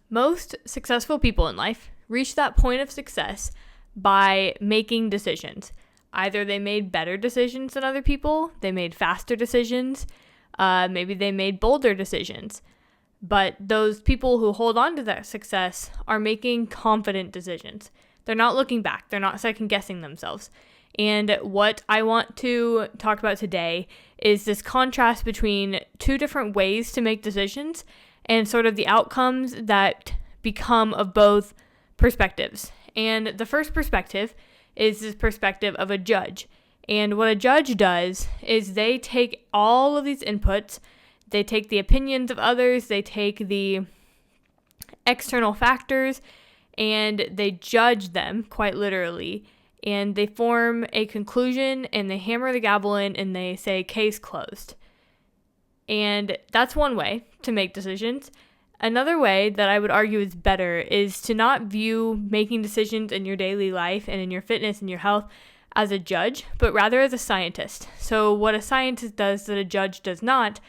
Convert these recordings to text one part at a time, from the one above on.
Most successful people in life reach that point of success by making decisions. Either they made better decisions than other people, they made faster decisions, maybe they made bolder decisions. But those people who hold on to that success are making confident decisions. They're not looking back. They're not second guessing themselves. And what I want to talk about today is this contrast between two different ways to make decisions and sort of the outcomes that become of both perspectives. And the first perspective is this perspective of a judge. And what a judge does is they take all of these inputs, they take the opinions of others, they take the external factors, and they judge them quite literally. And they form a conclusion and they hammer the gavel in and they say, case closed. And that's one way to make decisions. Another way that I would argue is better is to not view making decisions in your daily life and in your fitness and your health as a judge, but rather as a scientist. So what a scientist does that a judge does not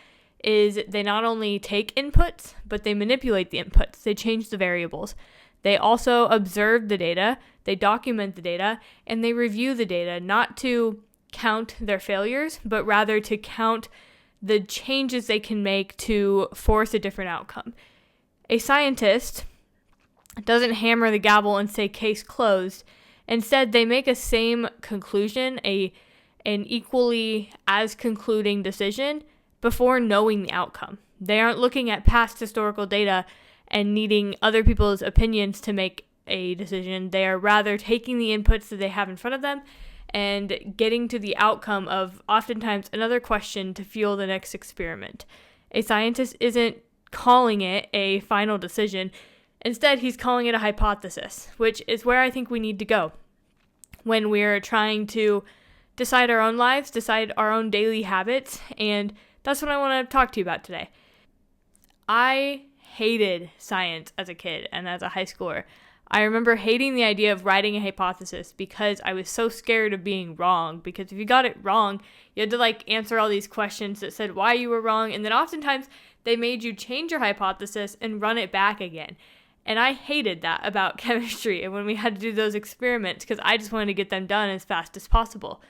is they not only take inputs, but they manipulate the inputs. They change the variables. They also observe the data, they document the data, and they review the data, not to count their failures, but rather to count the changes they can make to force a different outcome. A scientist doesn't hammer the gavel and say case closed. Instead, they make a same conclusion, an equally as concluding decision before knowing the outcome. They aren't looking at past historical data and needing other people's opinions to make a decision. They are rather taking the inputs that they have in front of them and getting to the outcome of oftentimes another question to fuel the next experiment. A scientist isn't calling it a final decision. Instead, he's calling it a hypothesis, which is where I think we need to go when we're trying to decide our own lives, decide our own daily habits, and that's what I want to talk to you about today. I hated science as a kid and as a high schooler. I remember hating the idea of writing a hypothesis because I was so scared of being wrong, because if you got it wrong, you had to answer all these questions that said why you were wrong, and then oftentimes they made you change your hypothesis and run it back again. And I hated that about chemistry and when we had to do those experiments because I just wanted to get them done as fast as possible.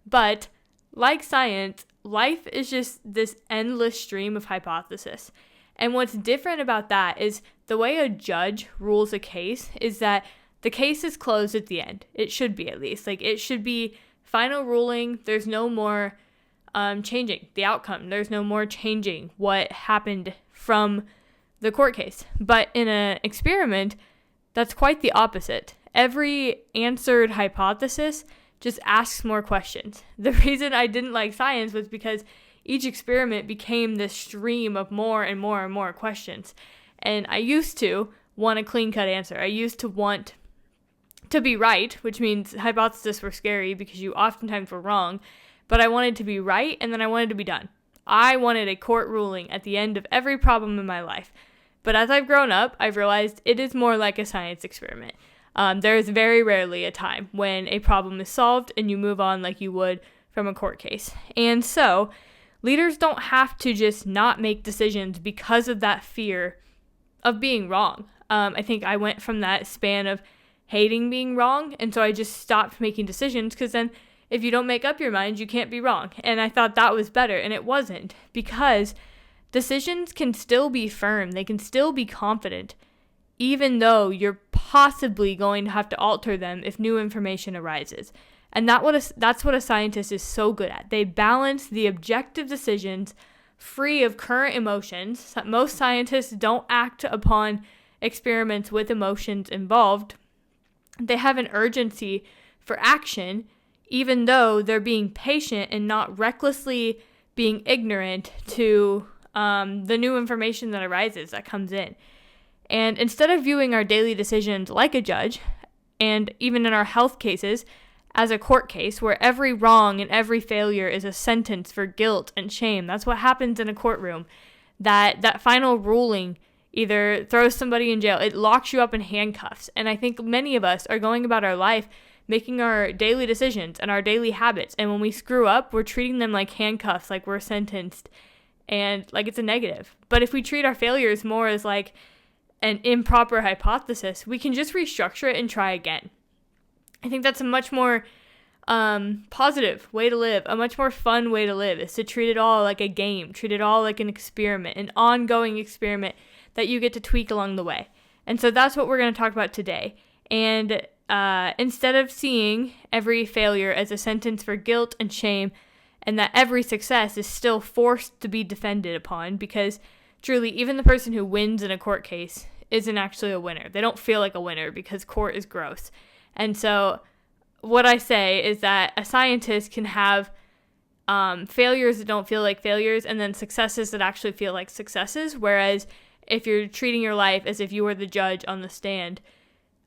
But like science, life is just this endless stream of hypothesis. And what's different about that is the way a judge rules a case is that the case is closed at the end. It should be, at least. It should be final ruling. There's no more changing the outcome. There's no more changing what happened from the court case. But in an experiment, that's quite the opposite. Every answered hypothesis just asks more questions. The reason I didn't like science was because each experiment became this stream of more and more and more questions. And I used to want a clean-cut answer. I used to want to be right, which means hypotheses were scary because you oftentimes were wrong. But I wanted to be right, and then I wanted to be done. I wanted a court ruling at the end of every problem in my life. But as I've grown up, I've realized it is more like a science experiment. There is very rarely a time when a problem is solved and you move on like you would from a court case. And so leaders don't have to just not make decisions because of that fear of being wrong. I think I went from that span of hating being wrong, and so I just stopped making decisions because then if you don't make up your mind, you can't be wrong. And I thought that was better, and it wasn't, because decisions can still be firm. They can still be confident, even though you're possibly going to have to alter them if new information arises. And that's what a scientist is so good at. They balance the objective decisions free of current emotions. Most scientists don't act upon experiments with emotions involved. They have an urgency for action, even though they're being patient and not recklessly being ignorant to the new information that arises, that comes in. And instead of viewing our daily decisions like a judge, and even in our health cases, as a court case where every wrong and every failure is a sentence for guilt and shame. That's what happens in a courtroom. That final ruling either throws somebody in jail. It locks you up in handcuffs. And I think many of us are going about our life making our daily decisions and our daily habits. And when we screw up, we're treating them like handcuffs, like we're sentenced and like it's a negative. But if we treat our failures more as like an improper hypothesis, we can just restructure it and try again. I think that's a much more positive way to live, a much more fun way to live, is to treat it all like a game, treat it all like an experiment, an ongoing experiment that you get to tweak along the way. And so that's what we're going to talk about today. And instead of seeing every failure as a sentence for guilt and shame, and that every success is still forced to be defended upon, because truly, even the person who wins in a court case isn't actually a winner. They don't feel like a winner because court is gross. And so what I say is that a scientist can have failures that don't feel like failures, and then successes that actually feel like successes. Whereas if you're treating your life as if you were the judge on the stand,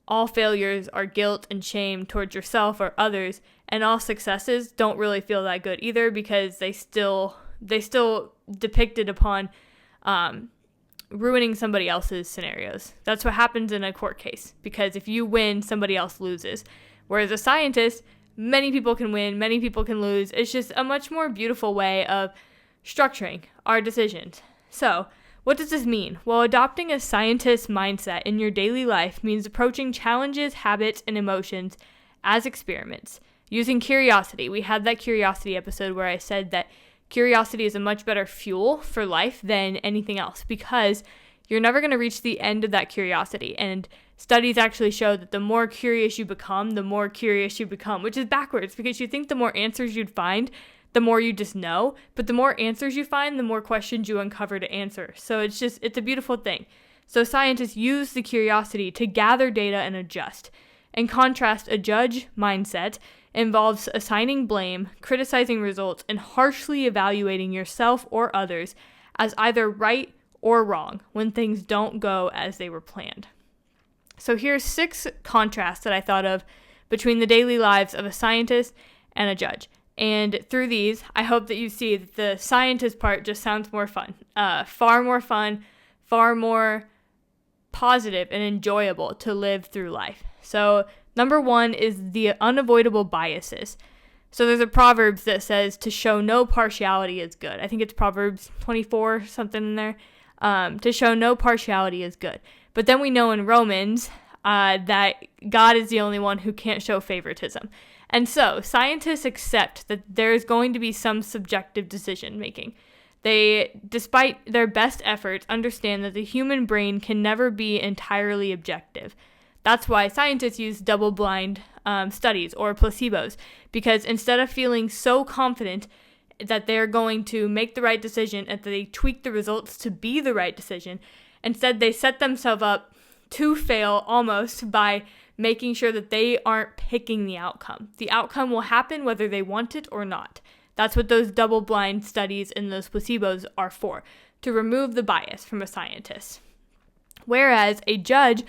all failures are guilt and shame towards yourself or others, and all successes don't really feel that good either, because they still depicted upon ruining somebody else's scenarios. That's what happens in a court case, because if you win, somebody else loses. Whereas a scientist, many people can win, many people can lose. It's just a much more beautiful way of structuring our decisions. So, what does this mean? Well, adopting a scientist mindset in your daily life means approaching challenges, habits, and emotions as experiments, using curiosity. We had that curiosity episode where I said that curiosity is a much better fuel for life than anything else, because you're never going to reach the end of that curiosity. And studies actually show that the more curious you become, the more curious you become, which is backwards, because you think the more answers you'd find, the more you just know. But the more answers you find, the more questions you uncover to answer. So it's a beautiful thing. So scientists use the curiosity to gather data and adjust. In contrast, a judge mindset involves assigning blame, criticizing results, and harshly evaluating yourself or others as either right or wrong when things don't go as they were planned. So here's 6 contrasts that I thought of between the daily lives of a scientist and a judge. And through these, I hope that you see that the scientist part just sounds more fun, far more positive and enjoyable to live through life. So number 1 is the unavoidable biases. So there's a Proverbs that says to show no partiality is good. I think it's Proverbs 24, something in there. To show no partiality is good. But then we know in Romans that God is the only one who can't show favoritism. And so scientists accept that there is going to be some subjective decision making. They, despite their best efforts, understand that the human brain can never be entirely objective. That's why scientists use double-blind studies or placebos, because instead of feeling so confident that they're going to make the right decision and that they tweak the results to be the right decision, instead they set themselves up to fail almost by making sure that they aren't picking the outcome. The outcome will happen whether they want it or not. That's what those double-blind studies and those placebos are for, to remove the bias from a scientist. Whereas a judge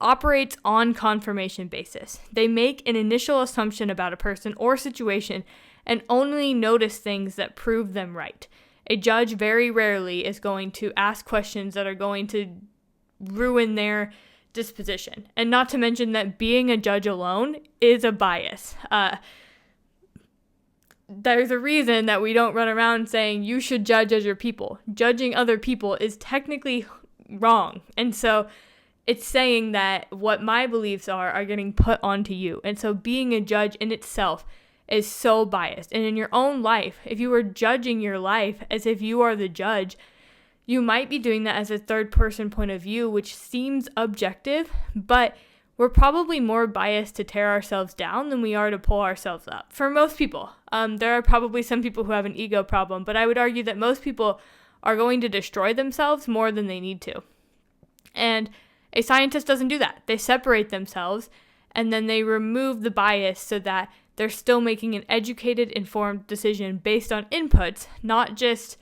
operates on confirmation basis. They make an initial assumption about a person or situation and only notice things that prove them right. A judge very rarely is going to ask questions that are going to ruin their disposition. And not to mention that being a judge alone is a bias. There's a reason that we don't run around saying you should judge as your people. Judging other people is technically wrong. And so it's saying that what my beliefs are getting put onto you. And so being a judge in itself is so biased. And in your own life, if you were judging your life as if you are the judge, you might be doing that as a third-person point of view, which seems objective, but we're probably more biased to tear ourselves down than we are to pull ourselves up. For most people, there are probably some people who have an ego problem, but I would argue that most people are going to destroy themselves more than they need to. And a scientist doesn't do that. They separate themselves, and then they remove the bias so that they're still making an educated, informed decision based on inputs, not just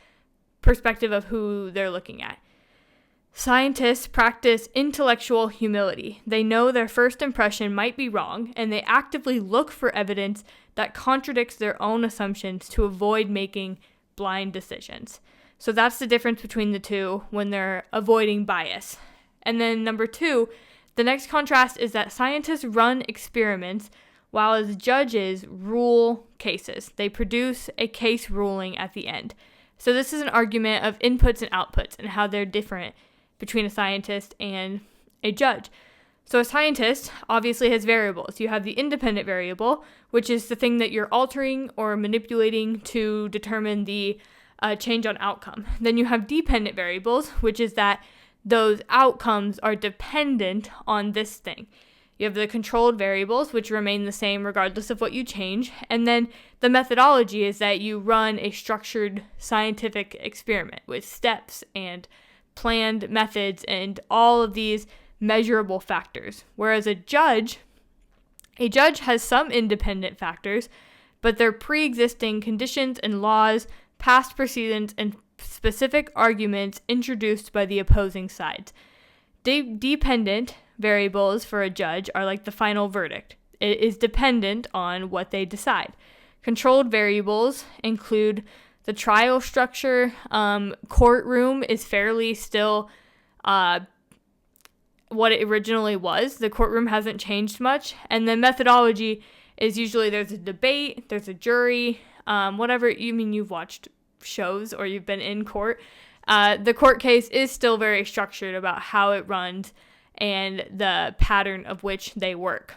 perspective of who they're looking at. Scientists practice intellectual humility. They know their first impression might be wrong, and they actively look for evidence that contradicts their own assumptions to avoid making blind decisions. So that's the difference between the two when they're avoiding bias. And then number 2, the next contrast is that scientists run experiments while as judges rule cases. They produce a case ruling at the end. So this is an argument of inputs and outputs and how they're different between a scientist and a judge. So a scientist obviously has variables. You have the independent variable, which is the thing that you're altering or manipulating to determine the change on outcome. Then you have dependent variables, which is that those outcomes are dependent on this thing. You have the controlled variables, which remain the same regardless of what you change. And then the methodology is that you run a structured scientific experiment with steps and planned methods and all of these measurable factors. Whereas a judge has some independent factors, but they're pre-existing conditions and laws, past precedents, and specific arguments introduced by the opposing sides. Dependent variables for a judge are like the final verdict. It is dependent on what they decide. Controlled variables include the trial structure. Courtroom is fairly still what it originally was. The courtroom hasn't changed much. And then methodology is usually there's a debate, there's a jury, whatever. You've watched shows or you've been in court. The court case is still very structured about how it runs and the pattern of which they work.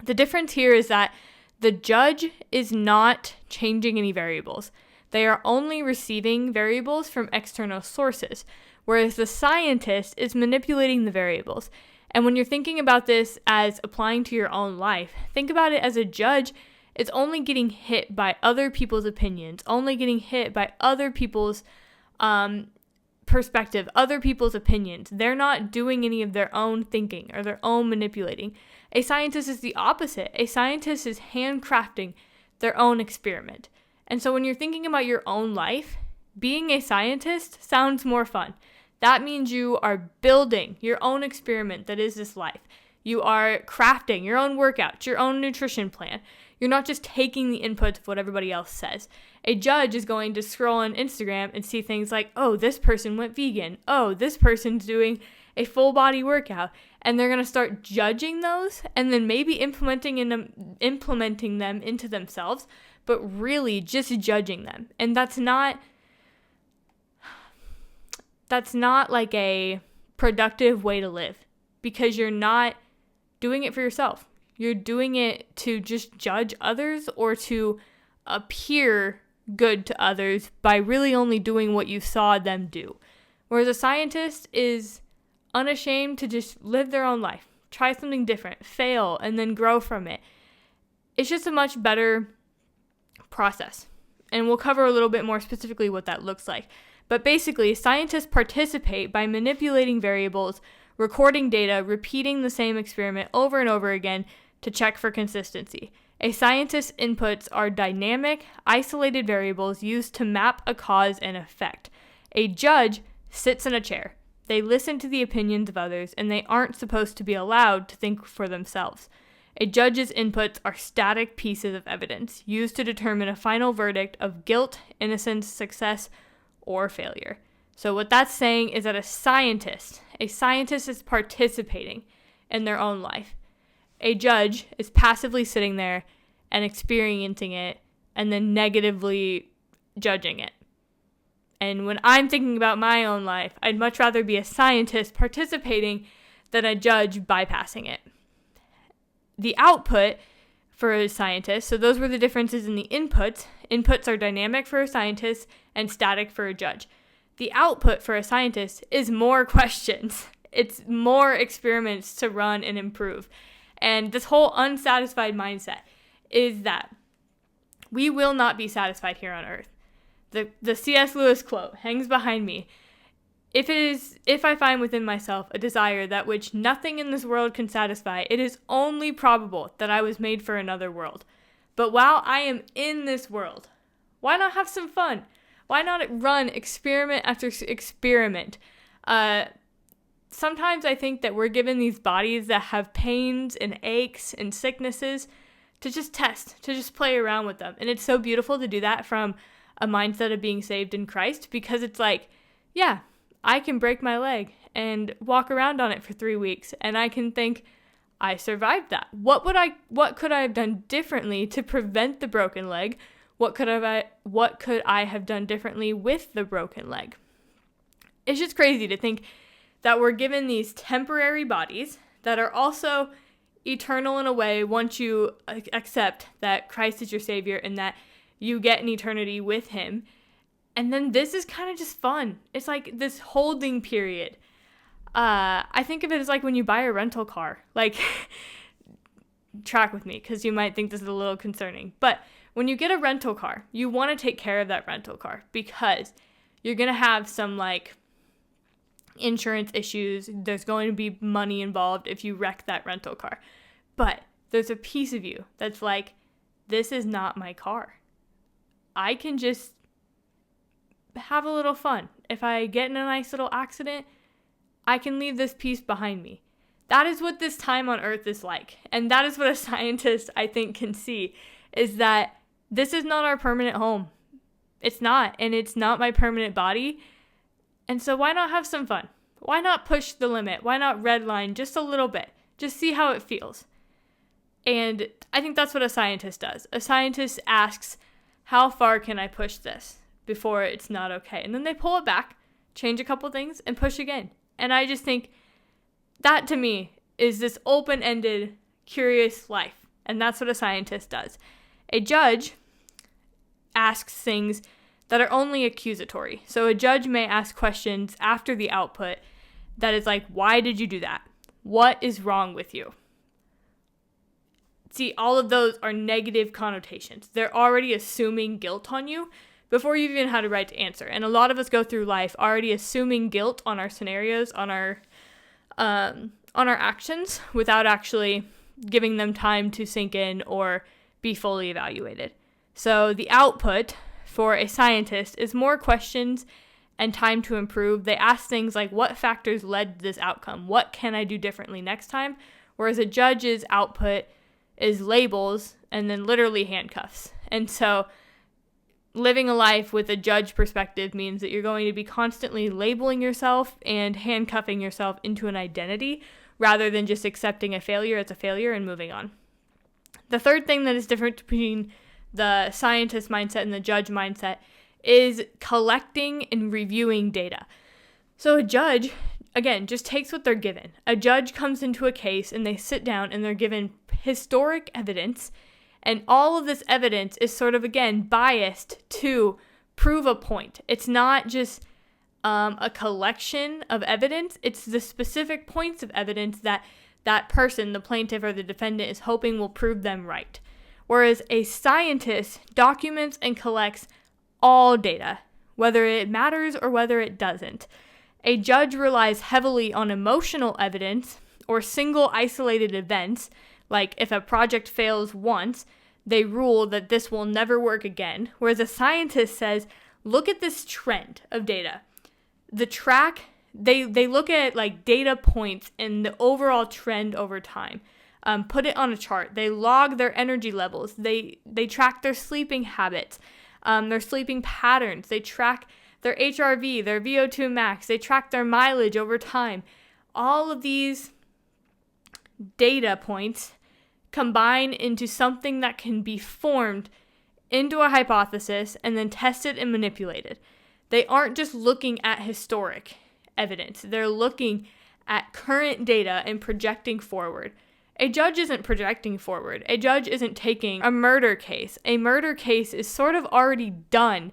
The difference here is that the judge is not changing any variables. They are only receiving variables from external sources, whereas the scientist is manipulating the variables. And when you're thinking about this as applying to your own life, think about it as a judge is only getting hit by other people's opinions, only getting hit by other people's perspective, other people's opinions. They're not doing any of their own thinking or their own manipulating. A scientist is the opposite. A scientist is handcrafting their own experiment. And so when you're thinking about your own life, being a scientist sounds more fun. That means you are building your own experiment that is this life. You are crafting your own workouts, your own nutrition plan. You're not just taking the inputs of what everybody else says. A judge is going to scroll on Instagram and see things like, oh, this person went vegan. Oh, this person's doing a full body workout. And they're going to start judging those and then maybe implementing them into themselves, but really just judging them. And that's not like a productive way to live, because you're not doing it for yourself. You're doing it to just judge others or to appear good to others by really only doing what you saw them do. Whereas a scientist is unashamed to just live their own life, try something different, fail, and then grow from it. It's just a much better process. And we'll cover a little bit more specifically what that looks like. But basically, scientists participate by manipulating variables, recording data, repeating the same experiment over and over again to check for consistency. A scientist's inputs are dynamic, isolated variables used to map a cause and effect. A judge sits in a chair. They listen to the opinions of others, and they aren't supposed to be allowed to think for themselves. A judge's inputs are static pieces of evidence used to determine a final verdict of guilt, innocence, success, or failure. So what that's saying is that a scientist is participating in their own life. A judge is passively sitting there and experiencing it and then negatively judging it. And when I'm thinking about my own life, I'd much rather be a scientist participating than a judge bypassing it. The output for a scientist, so those were the differences in the inputs. Inputs are dynamic for a scientist and static for a judge. The output for a scientist is more questions. It's more experiments to run and improve. And this whole unsatisfied mindset is that we will not be satisfied here on earth. The C.S. Lewis quote hangs behind me. If I find within myself a desire that which nothing in this world can satisfy, it is only probable that I was made for another world. But while I am in this world, why not have some fun? Why not run experiment after experiment? Sometimes I think that we're given these bodies that have pains and aches and sicknesses to just test, to just play around with them. And it's so beautiful to do that from a mindset of being saved in Christ, because it's like, yeah, I can break my leg and walk around on it for 3 weeks, and I can think, I survived that. What could I have done differently to prevent the broken leg? What could I have done differently with the broken leg? It's just crazy to think that we're given these temporary bodies that are also eternal in a way once you accept that Christ is your Savior and that you get an eternity with Him. And then this is kind of just fun. It's like this holding period. I think of it as like when you buy a rental car. Like, track with me because you might think this is a little concerning. But when you get a rental car, you want to take care of that rental car because you're going to have some like insurance issues. There's going to be money involved if you wreck that rental car. But there's a piece of you that's like, this is not my car. I can just have a little fun. If I get in a nice little accident, I can leave this piece behind me. That is what this time on earth is like. And that is what a scientist, I think, can see, is that this is not our permanent home. It's not. And it's not my permanent body. And so why not have some fun? Why not push the limit? Why not redline just a little bit? Just see how it feels. And I think that's what a scientist does. A scientist asks, how far can I push this before it's not okay? And then they pull it back, change a couple things, and push again. And I just think that to me is this open-ended, curious life. And that's what a scientist does. A judge asks things that are only accusatory. So a judge may ask questions after the output that is like, why did you do that? What is wrong with you? See, all of those are negative connotations. They're already assuming guilt on you before you even had a right to answer. And a lot of us go through life already assuming guilt on our scenarios, on our actions, without actually giving them time to sink in or be fully evaluated. So the output for a scientist is more questions and time to improve. They ask things like, what factors led to this outcome? What can I do differently next time? Whereas a judge's output is labels and then literally handcuffs. And so living a life with a judge perspective means that you're going to be constantly labeling yourself and handcuffing yourself into an identity rather than just accepting a failure as a failure and moving on. The third thing that is different between the scientist mindset and the judge mindset is collecting and reviewing data. So a judge, again, just takes what they're given. A judge comes into a case and they sit down and they're given historic evidence, and all of this evidence is sort of, again, biased to prove a point. It's not just a collection of evidence. It's the specific points of evidence that that person, the plaintiff or the defendant, is hoping will prove them right. Whereas a scientist documents and collects all data, whether it matters or whether it doesn't. A judge relies heavily on emotional evidence or single isolated events, like if a project fails once, they rule that this will never work again. Whereas a scientist says, look at this trend of data. The track, they look at like data points and the overall trend over time. Put it on a chart. They log their energy levels. They track their sleeping habits, their sleeping patterns. They track their HRV, their VO2 max. They track their mileage over time. All of these data points combine into something that can be formed into a hypothesis and then tested and manipulated. They aren't just looking at historic evidence. They're looking at current data and projecting forward. A judge isn't projecting forward. A judge isn't taking a murder case. A murder case is sort of already done,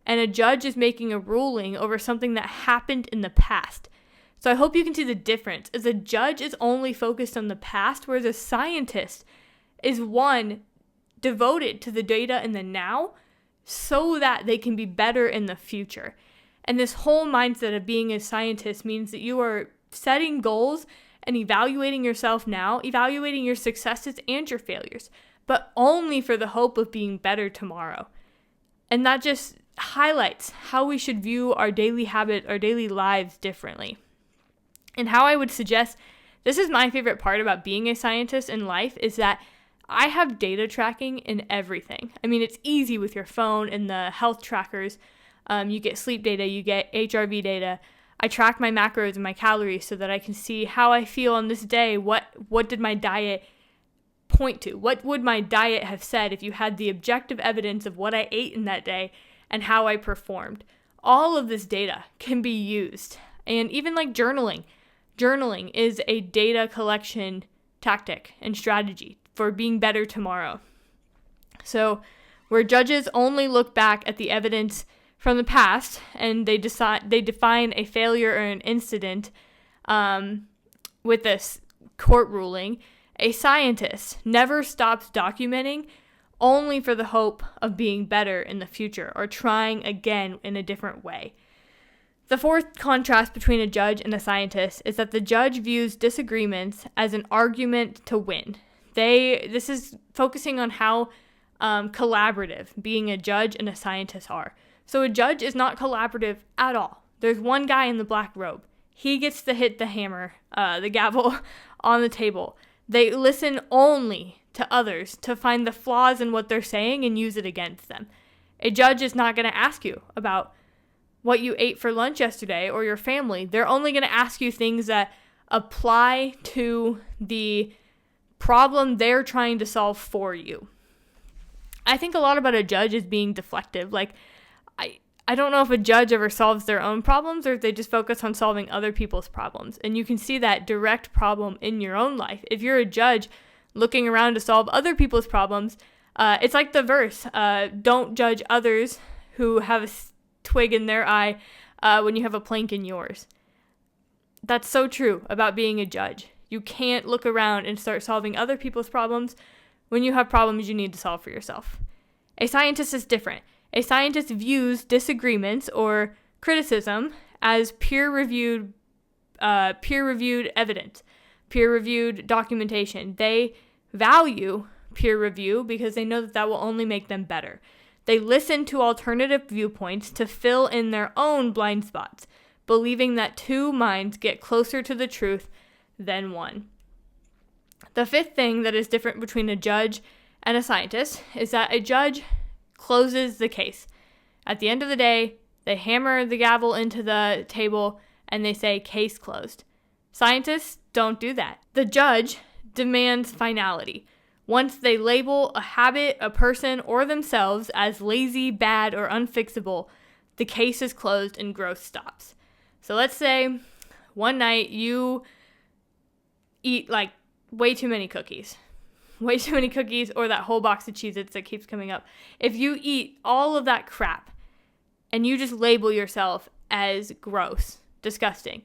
and a judge is making a ruling over something that happened in the past. So I hope you can see the difference, as a judge is only focused on the past, whereas a scientist is one devoted to the data in the now so that they can be better in the future. And this whole mindset of being a scientist means that you are setting goals and evaluating yourself now, evaluating your successes and your failures, but only for the hope of being better tomorrow. And that just highlights how we should view our daily habit, our daily lives differently. And how I would suggest, this is my favorite part about being a scientist in life, is that I have data tracking in everything. I mean, it's easy with your phone and the health trackers. You get sleep data, you get HRV data. I track my macros and my calories so that I can see how I feel on this day. What did my diet point to? What would my diet have said if you had the objective evidence of what I ate in that day and how I performed? All of this data can be used And even like journaling. Journaling is a data collection tactic and strategy for being better tomorrow. So where judges only look back at the evidence from the past and they define a failure or an incident with this court ruling, a scientist never stops documenting only for the hope of being better in the future or trying again in a different way. The fourth contrast between a judge and a scientist is that the judge views disagreements as an argument to win. This is focusing on how collaborative being a judge and a scientist are. So a judge is not collaborative at all. There's one guy in the black robe. He gets to hit the hammer, the gavel on the table. They listen only to others to find the flaws in what they're saying and use it against them. A judge is not going to ask you about what you ate for lunch yesterday or your family. They're only going to ask you things that apply to the problem they're trying to solve for you. I think a lot about a judge is being deflective. Like, I don't know if a judge ever solves their own problems or if they just focus on solving other people's problems. And you can see that direct problem in your own life. If you're a judge looking around to solve other people's problems, it's like the verse, don't judge others who have a twig in their eye when you have a plank in yours. That's so true about being a judge. You can't look around and start solving other people's problems when you have problems you need to solve for yourself. A scientist is different. A scientist views disagreements or criticism as peer-reviewed evidence, peer-reviewed documentation. They value peer review because they know that will only make them better. They listen to alternative viewpoints to fill in their own blind spots, believing that two minds get closer to the truth than one. The fifth thing that is different between a judge and a scientist is that a judge closes the case. At the end of the day, they hammer the gavel into the table and they say, case closed. Scientists don't do that. The judge demands finality. Once they label a habit, a person, or themselves as lazy, bad, or unfixable, the case is closed and growth stops. So let's say one night you eat like way too many cookies or that whole box of Cheez-Its that keeps coming up. If you eat all of that crap and you just label yourself as gross, disgusting,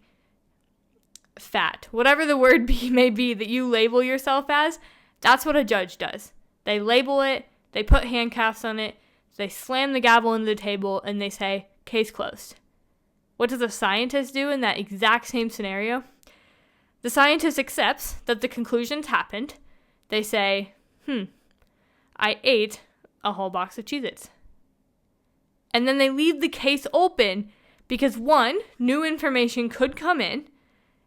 fat, whatever the word may be that you label yourself as, that's what a judge does. They label it, they put handcuffs on it, they slam the gavel into the table, and they say, case closed. What does a scientist do in that exact same scenario? The scientist accepts that the conclusions happened. They say, I ate a whole box of Cheez-Its. And then they leave the case open because one, new information could come in,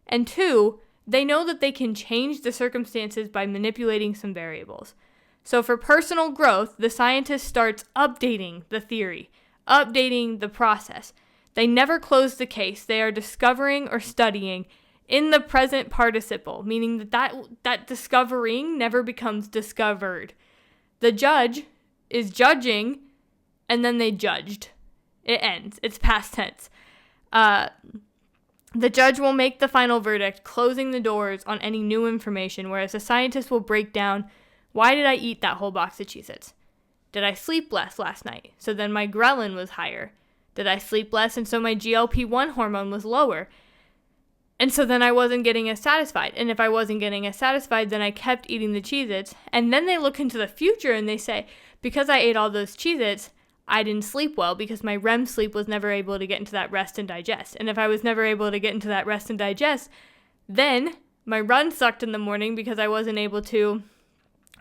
and two, they know that they can change the circumstances by manipulating some variables. So for personal growth, the scientist starts updating the theory, updating the process. They never close the case. They are discovering or studying in the present participle, meaning that discovering never becomes discovered. The judge is judging, and then they judged. It ends. It's past tense. The judge will make the final verdict, closing the doors on any new information, whereas the scientist will break down, why did I eat that whole box of Cheez-Its? Did I sleep less last night? So then my ghrelin was higher. Did I sleep less and so my GLP-1 hormone was lower? And so then I wasn't getting as satisfied. And if I wasn't getting as satisfied, then I kept eating the Cheez-Its. And then they look into the future and they say, because I ate all those Cheez-Its, I didn't sleep well because my REM sleep was never able to get into that rest and digest. And if I was never able to get into that rest and digest, then my run sucked in the morning because I wasn't able to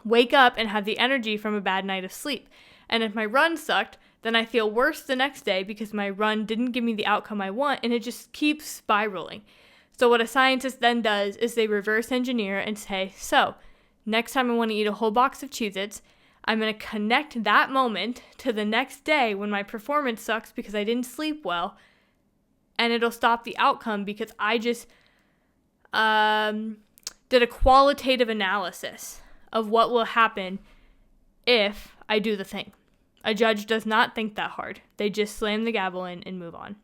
wake up and have the energy from a bad night of sleep. And if my run sucked, then I feel worse the next day because my run didn't give me the outcome I want, and it just keeps spiraling. So what a scientist then does is they reverse engineer and say, so next time I want to eat a whole box of Cheez-Its, I'm going to connect that moment to the next day when my performance sucks because I didn't sleep well, and it'll stop the outcome because I just did a qualitative analysis of what will happen if I do the thing. A judge does not think that hard. They just slam the gavel in and move on.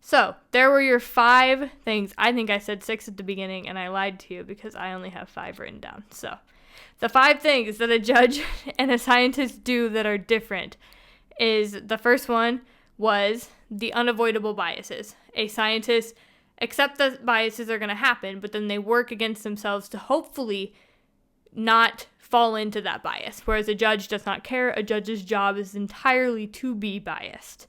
So there were your 5 things. I think I said 6 at the beginning, and I lied to you because I only have 5 written down. So the 5 things that a judge and a scientist do that are different is the first one was the unavoidable biases. A scientist accepts that biases are going to happen, but then they work against themselves to hopefully not fall into that bias, whereas a judge does not care. A judge's job is entirely to be biased.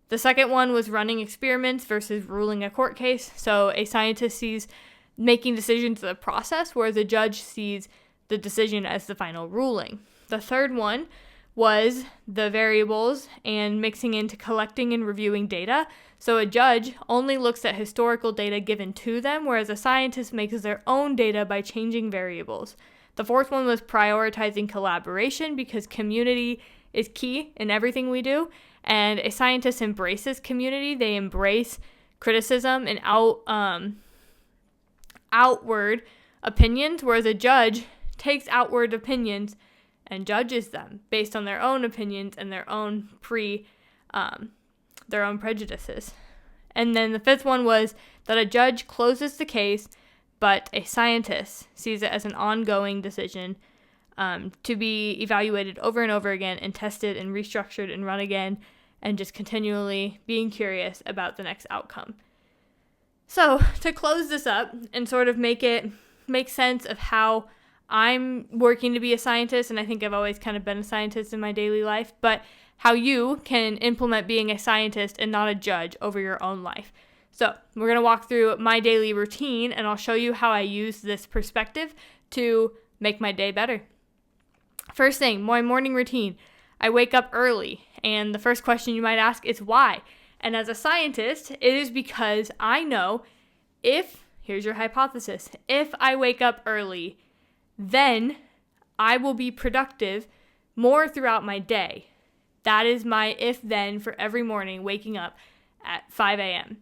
The second one was running experiments versus ruling a court case. So a scientist sees making decisions as a process, whereas a judge sees the decision as the final ruling. The third one was the variables and mixing into collecting and reviewing data. So a judge only looks at historical data given to them, whereas a scientist makes their own data by changing variables. The fourth one was prioritizing collaboration because community is key in everything we do. And a scientist embraces community. They embrace criticism and outward opinions, whereas a judge takes outward opinions and judges them based on their own opinions and their own prejudices. And then the fifth one was that a judge closes the case, but a scientist sees it as an ongoing decision to be evaluated over and over again and tested and restructured and run again, and just continually being curious about the next outcome. So to close this up and sort of make sense of how I'm working to be a scientist, and I think I've always kind of been a scientist in my daily life, but how you can implement being a scientist and not a judge over your own life. So we're going to walk through my daily routine, and I'll show you how I use this perspective to make my day better. First thing, my morning routine. I wake up early, and the first question you might ask is why? And as a scientist, it is because I know here's your hypothesis, if I wake up early, then I will be productive more throughout my day. That is my if-then for every morning, waking up at 5 a.m.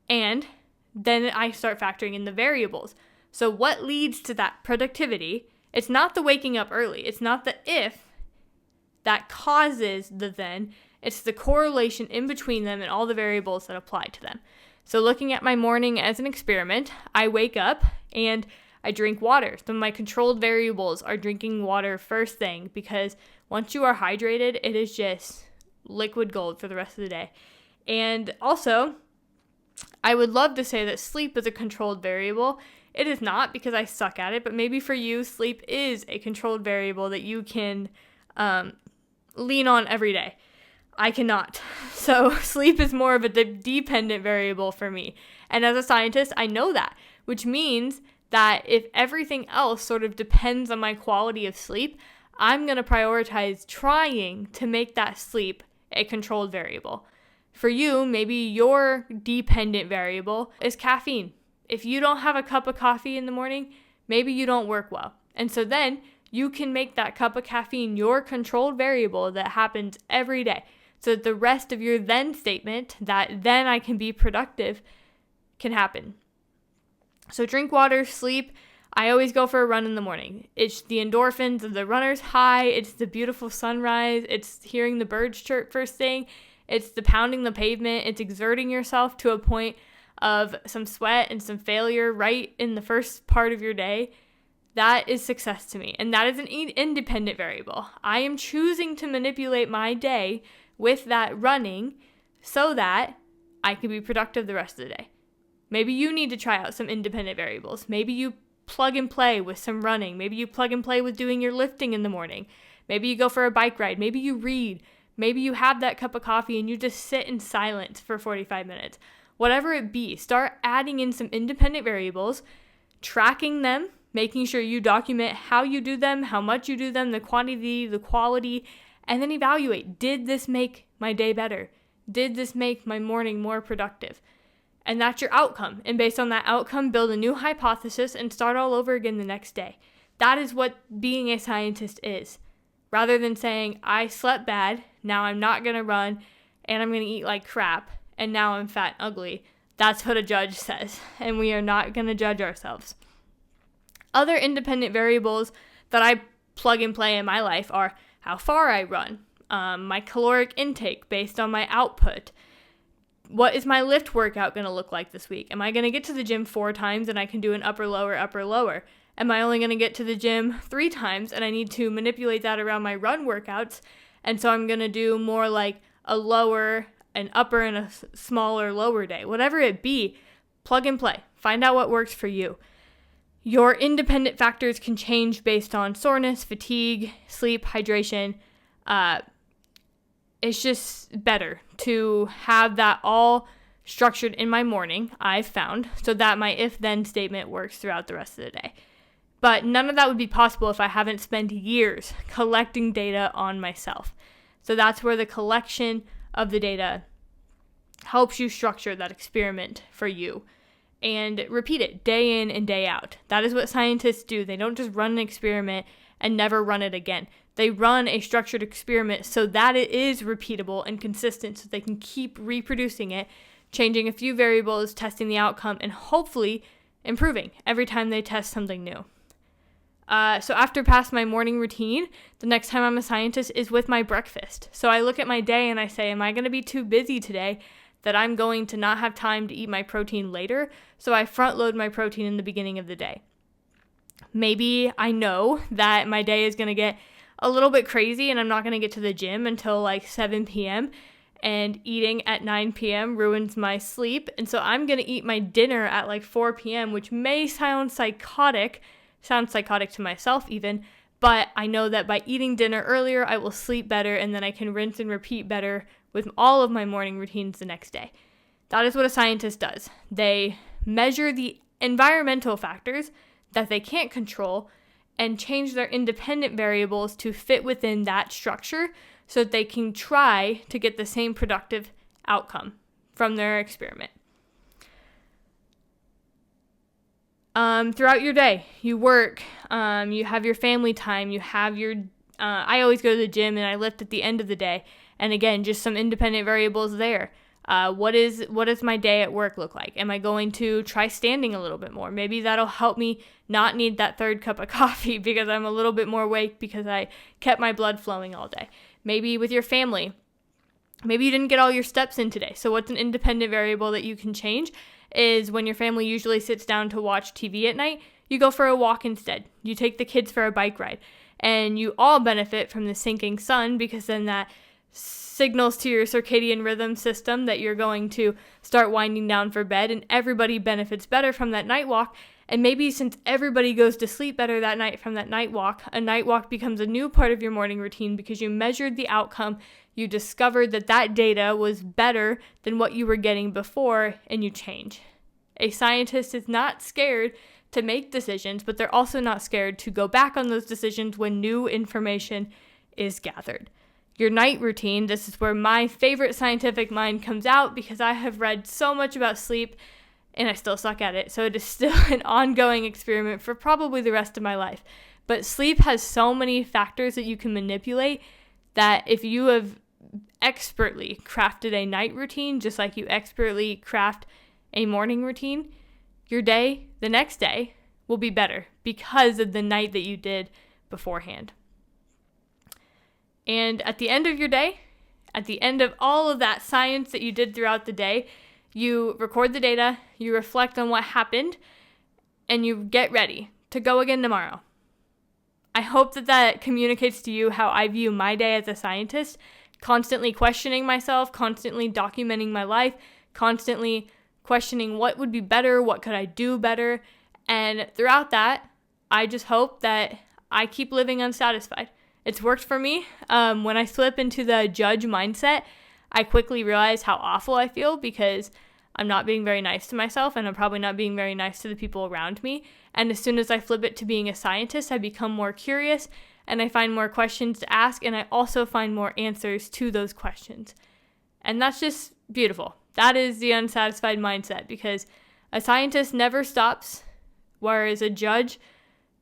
And then I start factoring in the variables. So what leads to that productivity? It's not the waking up early. It's not the if that causes the then. It's the correlation in between them and all the variables that apply to them. So looking at my morning as an experiment, I wake up and I drink water. So my controlled variables are drinking water first thing, because once you are hydrated, it is just liquid gold for the rest of the day. And also, I would love to say that sleep is a controlled variable. It is not, because I suck at it, but maybe for you, sleep is a controlled variable that you can lean on every day. I cannot. So sleep is more of a dependent variable for me. And as a scientist, I know that, which means that if everything else sort of depends on my quality of sleep, I'm going to prioritize trying to make that sleep a controlled variable. For you, maybe your dependent variable is caffeine. If you don't have a cup of coffee in the morning, maybe you don't work well. And so then you can make that cup of caffeine your controlled variable that happens every day. So that the rest of your then statement, that then I can be productive, can happen. So drink water, sleep. I always go for a run in the morning. It's the endorphins of the runner's high. It's the beautiful sunrise. It's hearing the birds chirp first thing. It's the pounding the pavement. It's exerting yourself to a point of some sweat and some failure right in the first part of your day. That is success to me. And that is an independent variable. I am choosing to manipulate my day with that running so that I can be productive the rest of the day. Maybe you need to try out some independent variables. Maybe you plug and play with some running. Maybe you plug and play with doing your lifting in the morning. Maybe you go for a bike ride. Maybe you read. Maybe you have that cup of coffee and you just sit in silence for 45 minutes. Whatever it be, start adding in some independent variables, tracking them, making sure you document how you do them, how much you do them, the quantity, the quality, and then evaluate. Did this make my day better? Did this make my morning more productive? And that's your outcome. And based on that outcome, build a new hypothesis and start all over again the next day. That is what being a scientist is. Rather than saying, I slept bad, now I'm not going to run, and I'm going to eat like crap, and now I'm fat and ugly. That's what a judge says, and we are not going to judge ourselves. Other independent variables that I plug and play in my life are how far I run, my caloric intake based on my output, What is my lift workout going to look like this week? Am I going to get to the gym 4 times and I can do an upper, lower? Am I only going to get to the gym 3 times and I need to manipulate that around my run workouts? And so I'm going to do more like a lower, an upper, and a smaller lower day. Whatever it be, plug and play. Find out what works for you. Your independent factors can change based on soreness, fatigue, sleep, hydration. It's just better to have that all structured in my morning, I've found, so that my if-then statement works throughout the rest of the day. But none of that would be possible if I haven't spent years collecting data on myself. So that's where the collection of the data helps you structure that experiment for you and repeat it day in and day out. That is what scientists do. They don't just run an experiment and never run it again. They run a structured experiment so that it is repeatable and consistent, so they can keep reproducing it, changing a few variables, testing the outcome, and hopefully improving every time they test something new. So after past my morning routine, the next time I'm a scientist is with my breakfast. So I look at my day and I say, am I going to be too busy today that I'm going to not have time to eat my protein later? So I front load my protein in the beginning of the day. Maybe I know that my day is going to get a little bit crazy and I'm not going to get to the gym until like 7 p.m. and eating at 9 p.m. ruins my sleep. And so I'm going to eat my dinner at like 4 p.m., which may sound psychotic to myself even, but I know that by eating dinner earlier, I will sleep better and then I can rinse and repeat better with all of my morning routines the next day. That is what a scientist does. They measure the environmental factors that they can't control and change their independent variables to fit within that structure so that they can try to get the same productive outcome from their experiment. Throughout your day, you work, you have your family time, you have your, I always go to the gym and I lift at the end of the day. And again, just some independent variables there. What does my day at work look like? Am I going to try standing a little bit more? Maybe that'll help me not need that 3rd cup of coffee because I'm a little bit more awake because I kept my blood flowing all day. Maybe with your family, maybe you didn't get all your steps in today. So what's an independent variable that you can change is when your family usually sits down to watch TV at night, you go for a walk instead. You take the kids for a bike ride. And you all benefit from the sinking sun because then that signals to your circadian rhythm system that you're going to start winding down for bed, and everybody benefits better from that night walk. And maybe since everybody goes to sleep better that night from that night walk, a night walk becomes a new part of your morning routine because you measured the outcome, you discovered that data was better than what you were getting before, and you change. A scientist is not scared to make decisions, but they're also not scared to go back on those decisions when new information is gathered. Your night routine, this is where my favorite scientific mind comes out because I have read so much about sleep and I still suck at it. So it is still an ongoing experiment for probably the rest of my life. But sleep has so many factors that you can manipulate that if you have expertly crafted a night routine, just like you expertly craft a morning routine, your day, the next day, will be better because of the night that you did beforehand. And at the end of your day, at the end of all of that science that you did throughout the day, you record the data, you reflect on what happened, and you get ready to go again tomorrow. I hope that communicates to you how I view my day as a scientist, constantly questioning myself, constantly documenting my life, constantly questioning what would be better, what could I do better, and throughout that, I just hope that I keep living unsatisfied. It's worked for me. When I slip into the judge mindset, I quickly realize how awful I feel because I'm not being very nice to myself and I'm probably not being very nice to the people around me. And as soon as I flip it to being a scientist, I become more curious and I find more questions to ask, and I also find more answers to those questions. And that's just beautiful. That is the unsatisfied mindset, because a scientist never stops, whereas a judge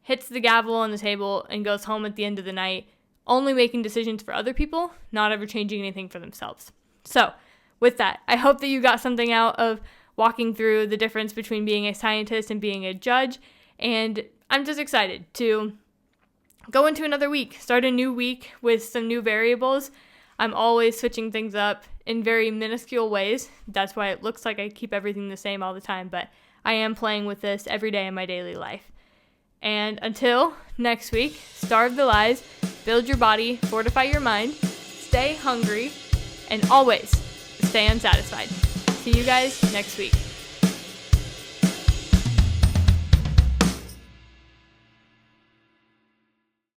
hits the gavel on the table and goes home at the end of the night, only making decisions for other people, not ever changing anything for themselves. So with that, I hope that you got something out of walking through the difference between being a scientist and being a judge. And I'm just excited to go into another week, start a new week with some new variables. I'm always switching things up in very minuscule ways. That's why it looks like I keep everything the same all the time, but I am playing with this every day in my daily life. And until next week, starve the lies, build your body, fortify your mind, stay hungry, and always stay unsatisfied. See you guys next week.